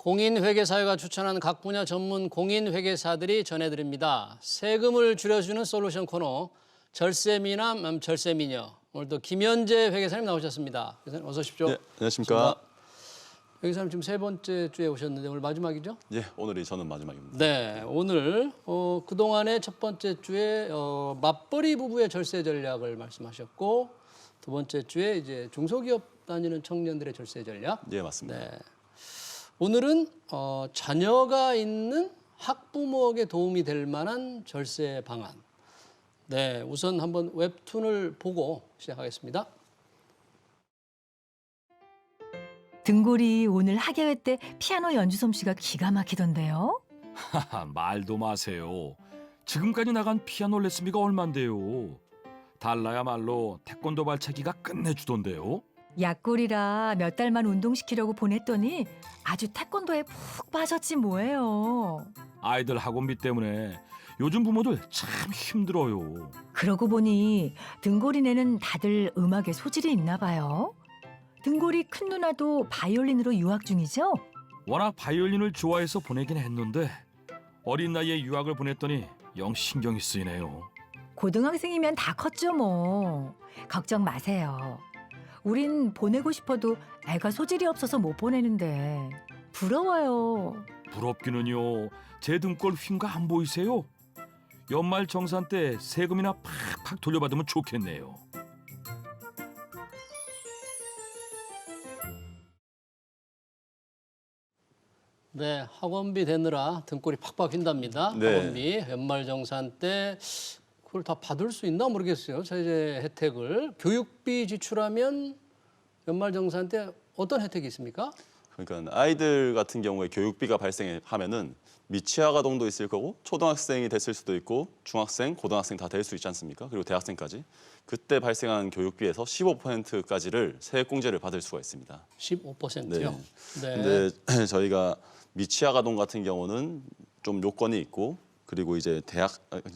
공인회계사회가 추천한 각 분야 전문 공인회계사들이 전해드립니다. 세금을 줄여주는 솔루션 코너 절세미남 절세미녀. 오늘도 김현재 회계사님 나오셨습니다. 회계사님 어서 오십시오. 네, 안녕하십니까. 회계사님 지금 세 번째 주에 오셨는데 오늘 마지막이죠? 예, 오늘이 저는 마지막입니다. 네, 오늘 그동안의 첫 번째 주에 맞벌이 부부의 절세 전략을 말씀하셨고 두 번째 주에 이제 중소기업 다니는 청년들의 절세 전략. 예, 맞습니다. 네. 오늘은 자녀가 있는 학부모에게 도움이 될 만한 절세 방안. 네, 우선 한번 웹툰을 보고 시작하겠습니다. 등골이 오늘 학예회 때 피아노 연주 솜씨가 기가 막히던데요. 하하, 말도 마세요. 지금까지 나간 피아노 레슨비가 얼만데요. 달라야 말로 태권도 발차기가 끝내주던데요. 약골이라 몇 달만 운동시키려고 보냈더니 아주 태권도에 푹 빠졌지 뭐예요. 아이들 학원비 때문에 요즘 부모들 참 힘들어요. 그러고 보니 등골이네는 다들 음악에 소질이 있나 봐요. 등골이 큰 누나도 바이올린으로 유학 중이죠? 워낙 바이올린을 좋아해서 보내긴 했는데 어린 나이에 유학을 보냈더니 영 신경이 쓰이네요. 고등학생이면 다 컸죠 뭐. 걱정 마세요. 우린 보내고 싶어도 애가 소질이 없어서 못 보내는데 부러워요. 부럽기는요. 제 등골 휜 거 안 보이세요? 연말 정산 때 세금이나 팍팍 돌려받으면 좋겠네요. 네, 학원비 대느라 등골이 팍팍 휜답니다. 네. 학원비 연말정산 때 그걸 다 받을 수 있나 모르겠어요. 세제 혜택을. 교육비 지출하면 연말정산 때 어떤 혜택이 있습니까? 그러니까 아이들 같은 경우에 교육비가 발생하면은 미취학 아동도 있을 거고 초등학생이 됐을 수도 있고 중학생, 고등학생 다 될 수 있지 않습니까? 그리고 대학생까지. 그때 발생한 교육비에서 15%까지를 세액공제를 받을 수가 있습니다. 15%요. 네. 근데 저희가 미취학 아동 같은 경우는 좀 요건이 있고 그리고 이제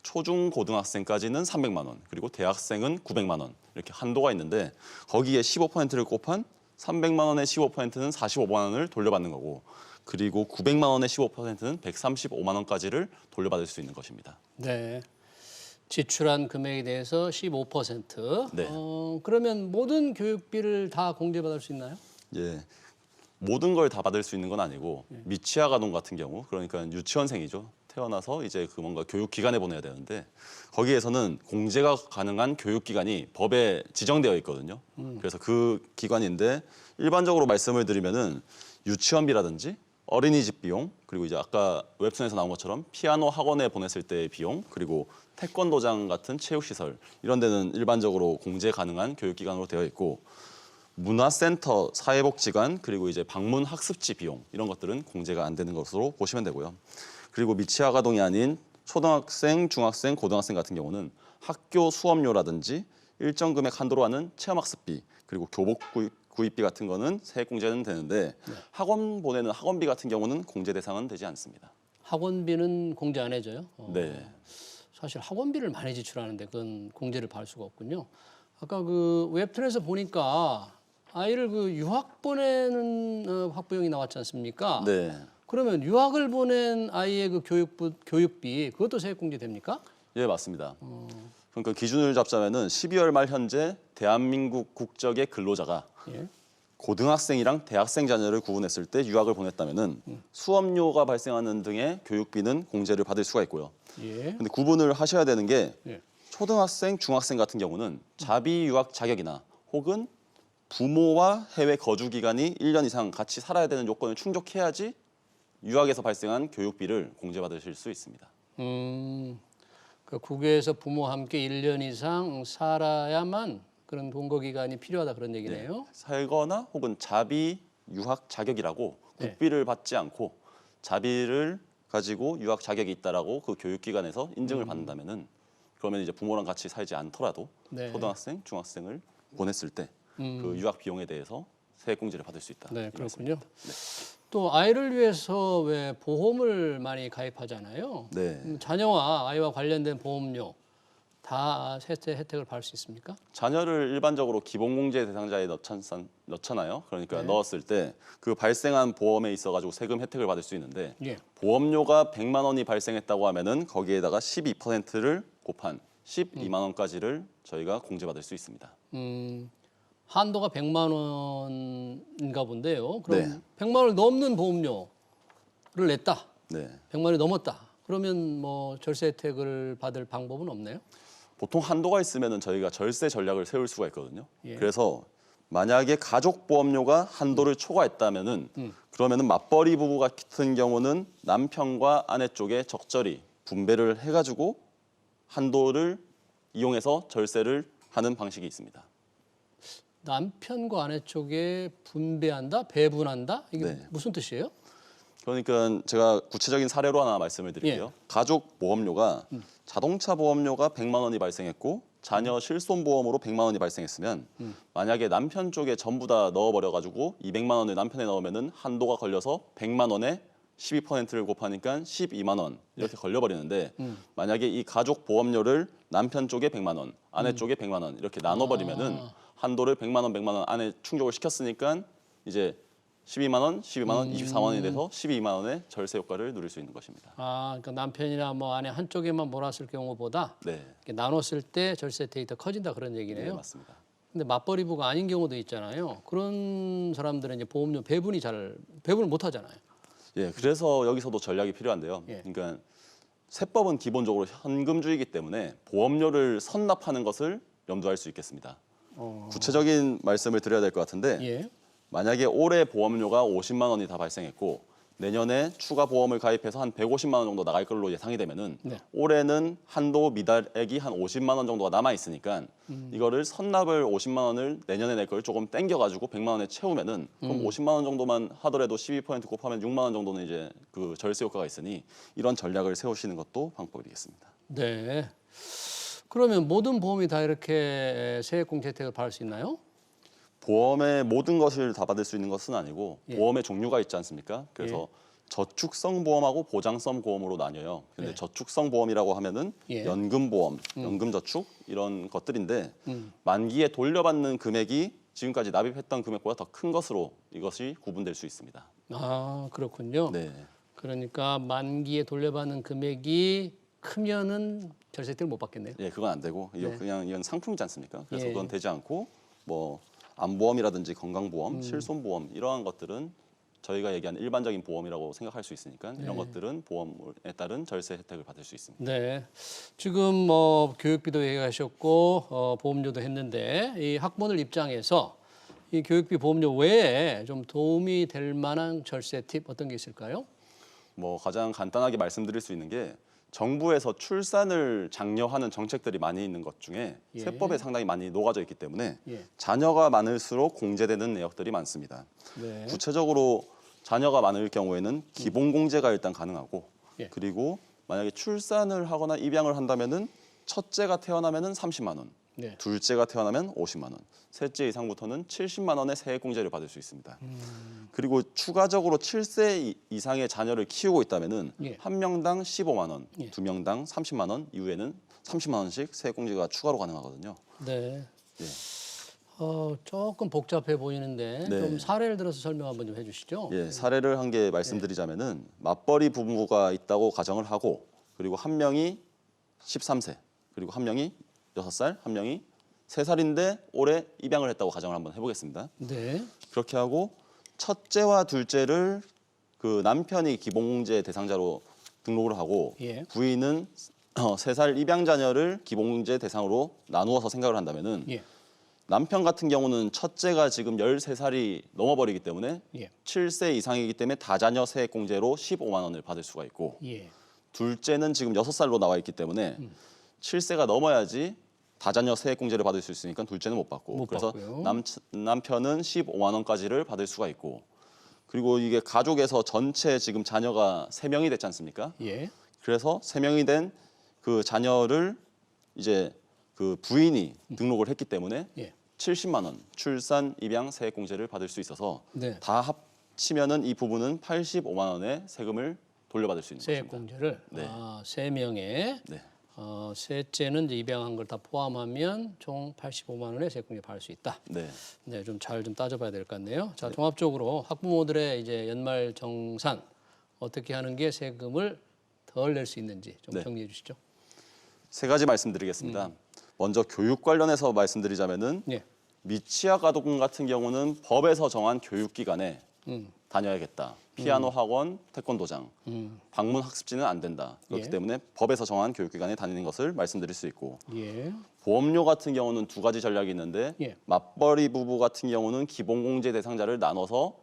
초중 고등학생까지는 300만 원, 그리고 대학생은 900만 원 이렇게 한도가 있는데 거기에 15%를 곱한 300만 원의 15%는 45만 원을 돌려받는 거고 그리고 900만 원의 15%는 135만 원까지를 돌려받을 수 있는 것입니다. 네. 지출한 금액에 대해서 15%. 네. 그러면 모든 교육비를 다 공제받을 수 있나요? 예. 모든 걸 다 받을 수 있는 건 아니고 미취학 아동 같은 경우 그러니까 유치원생이죠. 태어나서 이제 그 뭔가 교육기관에 보내야 되는데 거기에서는 공제가 가능한 교육기관이 법에 지정되어 있거든요. 그래서 그 기관인데 일반적으로 말씀을 드리면은 유치원비라든지 어린이집 비용 그리고 이제 아까 웹툰에서 나온 것처럼 피아노 학원에 보냈을 때의 비용 그리고 태권도장 같은 체육시설 이런 데는 일반적으로 공제 가능한 교육기관으로 되어 있고 문화센터, 사회복지관 그리고 이제 방문 학습지 비용 이런 것들은 공제가 안 되는 것으로 보시면 되고요. 그리고 미취학 아동이 아닌 초등학생, 중학생, 고등학생 같은 경우는 학교 수업료라든지 일정 금액 한도로 하는 체험학습비 그리고 교복 구입비 같은 거는 세액 공제는 되는데 학원 보내는 학원비 같은 경우는 공제 대상은 되지 않습니다. 학원비는 공제 안 해줘요? 네. 사실 학원비를 많이 지출하는데 그건 공제를 받을 수가 없군요. 아까 그 웹툰에서 보니까 아이를 그 유학 보내는 학부형이 나왔지 않습니까? 네. 그러면 유학을 보낸 아이의 그 교육비 그것도 세액 공제 됩니까? 예, 맞습니다. 그러니까 기준을 잡자면은 12월 말 현재 대한민국 국적의 근로자가 예. 고등학생이랑 대학생 자녀를 구분했을 때 유학을 보냈다면은 수업료가 발생하는 등의 교육비는 공제를 받을 수가 있고요. 예. 근데 구분을 하셔야 되는 게 예. 초등학생, 중학생 같은 경우는 자비 유학 자격이나 혹은 부모와 해외 거주 기간이 1년 이상 같이 살아야 되는 요건을 충족해야지 유학에서 발생한 교육비를 공제받으실 수 있습니다. 그 국외에서 부모와 함께 1년 이상 살아야만 그런 동거 기간이 필요하다 그런 얘기네요. 살거나 혹은 자비 유학 자격이라고 네. 국비를 받지 않고 자비를 가지고 유학 자격이 있다라고 그 교육기관에서 인증을 받는다면은 그러면 이제 부모랑 같이 살지 않더라도 네. 초등학생, 중학생을 보냈을 때 그 유학 비용에 대해서 세액 공제를 받을 수 있다. 네, 이 그렇군요. 말씀입니다. 또 아이를 위해서 왜 보험을 많이 가입하잖아요. 네. 자녀와 아이와 관련된 보험료 다 세제 혜택을 받을 수 있습니까? 자녀를 일반적으로 기본공제 대상자에 넣잖아요. 그러니까 넣었을 때 그 발생한 보험에 있어가지고 세금 혜택을 받을 수 있는데 예. 보험료가 100만 원이 발생했다고 하면은 거기에다가 12%를 곱한 12만 원까지를 저희가 공제받을 수 있습니다. 한도가 100만 원인가 본데요. 그럼 네. 100만 원을 넘는 보험료를 냈다. 네. 100만 원이 넘었다. 그러면 뭐 절세 혜택을 받을 방법은 없나요? 보통 한도가 있으면은 저희가 절세 전략을 세울 수가 있거든요. 예. 그래서 만약에 가족 보험료가 한도를 초과했다면은 그러면은 맞벌이 부부 같은 경우는 남편과 아내 쪽에 적절히 분배를 해가지고 한도를 이용해서 절세를 하는 방식이 있습니다. 남편과 아내 쪽에 분배한다, 배분한다? 이게 네. 무슨 뜻이에요? 그러니까 제가 구체적인 사례로 하나 말씀을 드릴게요. 가족 보험료가 자동차 보험료가 100만 원이 발생했고 자녀 실손 보험으로 100만 원이 발생했으면 만약에 남편 쪽에 전부 다 넣어버려 가지고 200만 원을 남편에 넣으면은 한도가 걸려서 100만 원에 12%를 곱하니까 12만 원 이렇게 걸려버리는데 만약에 이 가족 보험료를 남편 쪽에 100만 원, 아내 쪽에 100만 원 이렇게 나눠버리면은 한도를 100만 원, 100만 원 안에 충족을 시켰으니까 이제 12만 원, 12만 원, 24만 원이 돼서 12만 원의 절세 효과를 누릴 수 있는 것입니다. 아, 그러니까 남편이나 뭐 아내 한쪽에만 몰았을 경우보다 네, 이렇게 나눴을 때 절세 혜택이 더 커진다 그런 네 얘기네요. 맞습니다. 근데 맞벌이 부가 아닌 경우도 있잖아요. 그런 사람들은 이제 보험료 배분을 못 하잖아요. 예, 그래서 여기서도 전략이 필요한데요. 예. 그러니까 세법은 기본적으로 현금주의이기 때문에 보험료를 선납하는 것을 염두할 수 있겠습니다. 구체적인 말씀을 드려야 될 것 같은데 예. 만약에 올해 보험료가 50만 원이 다 발생했고 내년에 추가 보험을 가입해서 한 150만 원 정도 나갈 걸로 예상이 되면은 네. 올해는 한도 미달액이 한 50만 원 정도가 남아 있으니까 이거를 선납을 50만 원을 내년에 낼 걸 조금 땡겨 가지고 100만 원에 채우면은 그럼 50만 원 정도만 하더라도 12% 곱하면 6만 원 정도는 이제 그 절세 효과가 있으니 이런 전략을 세우시는 것도 방법이겠습니다. 네. 그러면 모든 보험이 다 이렇게 세액공제 혜택을 받을 수 있나요? 보험의 모든 것을 다 받을 수 있는 것은 아니고 예. 보험의 종류가 있지 않습니까? 그래서 저축성 보험하고 보장성 보험으로 나뉘어요. 근데 예. 저축성 보험이라고 하면은 예. 연금 보험, 연금 저축 이런 것들인데 만기에 돌려받는 금액이 지금까지 납입했던 금액보다 더 큰 것으로 이것이 구분될 수 있습니다. 아, 그렇군요. 네. 그러니까 만기에 돌려받는 금액이 크면은 절세 혜택을 못 받겠네요. 예, 그건 안 되고 이거 네. 그냥 이건 상품이지 않습니까? 그래서 예. 그건 되지 않고 뭐 암보험이라든지 건강보험, 실손보험 이러한 것들은 저희가 얘기하는 일반적인 보험이라고 생각할 수 있으니까 이런 것들은 보험에 따른 절세 혜택을 받을 수 있습니다. 네. 지금 뭐 교육비도 얘기하셨고 보험료도 했는데 이 학부모들 입장에서 이 교육비 보험료 외에 좀 도움이 될 만한 절세 팁 어떤 게 있을까요? 뭐 가장 간단하게 말씀드릴 수 있는 게 정부에서 출산을 장려하는 정책들이 많이 있는 것 중에 예. 세법에 상당히 많이 녹아져 있기 때문에 예. 자녀가 많을수록 공제되는 내역들이 많습니다. 네. 구체적으로 자녀가 많을 경우에는 기본 공제가 일단 가능하고 예. 그리고 만약에 출산을 하거나 입양을 한다면은 첫째가 태어나면은 30만 원, 네. 둘째가 태어나면 50만 원, 셋째 이상부터는 70만 원의 세액 공제를 받을 수 있습니다. 그리고 추가적으로 7세 이상의 자녀를 키우고 있다면은 예. 한 명당 15만 원, 예. 두 명당 30만 원 이후에는 30만 원씩 세액 공제가 추가로 가능하거든요. 네. 예. 조금 복잡해 보이는데 네. 좀 사례를 들어서 설명 한번 좀 해주시죠. 예, 사례를 한 개 말씀드리자면은 맞벌이 부부가 있다고 가정을 하고 그리고 한 명이 13세, 그리고 한 명이 6살, 한 명이 3살인데 올해 입양을 했다고 가정을 한번 해보겠습니다. 네. 그렇게 하고 첫째와 둘째를 그 남편이 기본공제 대상자로 등록을 하고 예. 부인은 3살 입양 자녀를 기본공제 대상으로 나누어서 생각을 한다면은 예. 남편 같은 경우는 첫째가 지금 13살이 넘어버리기 때문에 예. 7세 이상이기 때문에 다자녀 세액공제로 15만 원을 받을 수가 있고 예. 둘째는 지금 6살로 나와 있기 때문에 7세가 넘어야지 다자녀 세액공제를 받을 수 있으니까 둘째는 못 받고 못 그래서 받고요. 남편은 15만 원까지를 받을 수가 있고 그리고 이게 가족에서 전체 지금 자녀가 3명이 됐지 않습니까? 예. 그래서 3명이 된 그 자녀를 이제 그 부인이 등록을 했기 때문에 예. 70만 원 출산 입양 세액 공제를 받을 수 있어서 네. 다 합치면은 이 부부는 85만 원의 세금을 돌려받을 수 있는 세액 것입니다. 공제를 네. 3명의 네. 셋째는 이제 입양한 걸 다 포함하면 총 85만 원의 세금이 받을 수 있다. 네. 네, 좀 잘 따져봐야 될 것 같네요. 자, 종합적으로 학부모들의 이제 연말 정산 어떻게 하는 게 세금을 덜 낼 수 있는지 좀 네. 정리해 주시죠. 세 가지 말씀드리겠습니다. 먼저 교육 관련해서 말씀드리자면은 예. 미취학 아동 같은 경우는 법에서 정한 교육기관에 다녀야겠다. 피아노 학원, 태권도장, 방문 학습지는 안 된다. 그렇기 예. 때문에 법에서 정한 교육기관에 다니는 것을 말씀드릴 수 있고 예. 보험료 같은 경우는 두 가지 전략이 있는데 예. 맞벌이 부부 같은 경우는 기본공제 대상자를 나눠서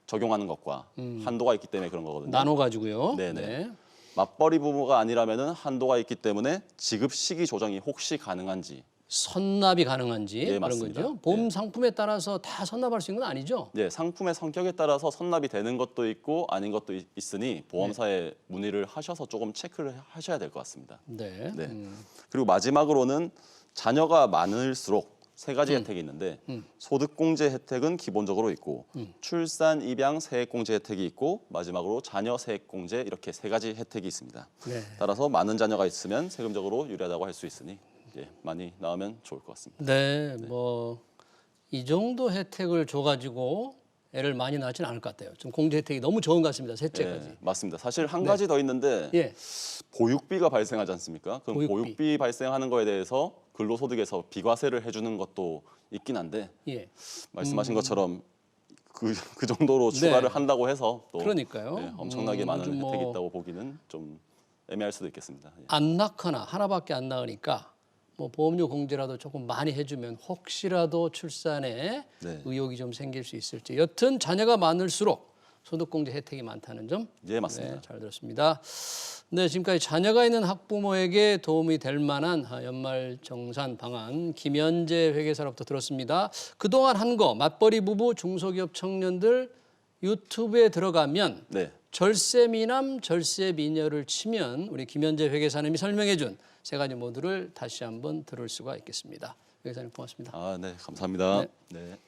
적용하는 것과 한도가 있기 때문에 그런 거거든요. 나눠 가지고요. 네네. 네. 맞벌이 부부가 아니라면은 한도가 있기 때문에 지급 시기 조정이 혹시 가능한지 선납이 가능한지 예, 그런 맞습니다. 거죠. 보험 상품에 따라서 다 선납할 수 있는 건 아니죠. 네, 상품의 성격에 따라서 선납이 되는 것도 있고 아닌 것도 있으니 보험사에 문의를 하셔서 조금 체크를 하셔야 될 것 같습니다. 네. 네. 그리고 마지막으로는 자녀가 많을수록 세 가지 음. 혜택이 있는데 소득공제 혜택은 기본적으로 있고 출산, 입양, 세액공제 혜택이 있고 마지막으로 자녀 세액공제 이렇게 세 가지 혜택이 있습니다. 네. 따라서 많은 자녀가 있으면 세금적으로 유리하다고 할 수 있으니 이제 많이 나오면 좋을 것 같습니다. 네. 뭐 이 정도 혜택을 줘 가지고 애를 많이 낳지는 않을 것 같아요. 좀 공제 혜택이 너무 좋은 것 같습니다. 셋째까지. 네, 맞습니다. 사실 한 가지 더 있는데 예. 보육비가 발생하지 않습니까? 그럼 보육비. 보육비 발생하는 거에 대해서 근로소득에서 비과세를 해주는 것도 있긴 한데 예. 말씀하신 것처럼 그 정도로 추가를 한다고 해서 또 그러니까요. 네, 엄청나게 많은 요즘 뭐 혜택이 있다고 보기는 좀 애매할 수도 있겠습니다. 예. 안 낳거나 하나밖에 안 낳으니까 뭐 보험료 공제라도 조금 많이 해주면 혹시라도 출산에 네. 의욕이 좀 생길 수 있을지. 여튼 자녀가 많을수록 소득공제 혜택이 많다는 점. 예, 맞습니다. 네, 잘 들었습니다. 네, 지금까지 자녀가 있는 학부모에게 도움이 될 만한 연말 정산 방안 김현재 회계사로부터 들었습니다. 그동안 한 거 맞벌이 부부 중소기업 청년들 유튜브에 들어가면 네. 절세미남 절세미녀를 치면 우리 김현재 회계사님이 설명해준 세 가지 모두를 다시 한번 들을 수가 있겠습니다. 회계사님 고맙습니다. 네, 감사합니다. 네. 네.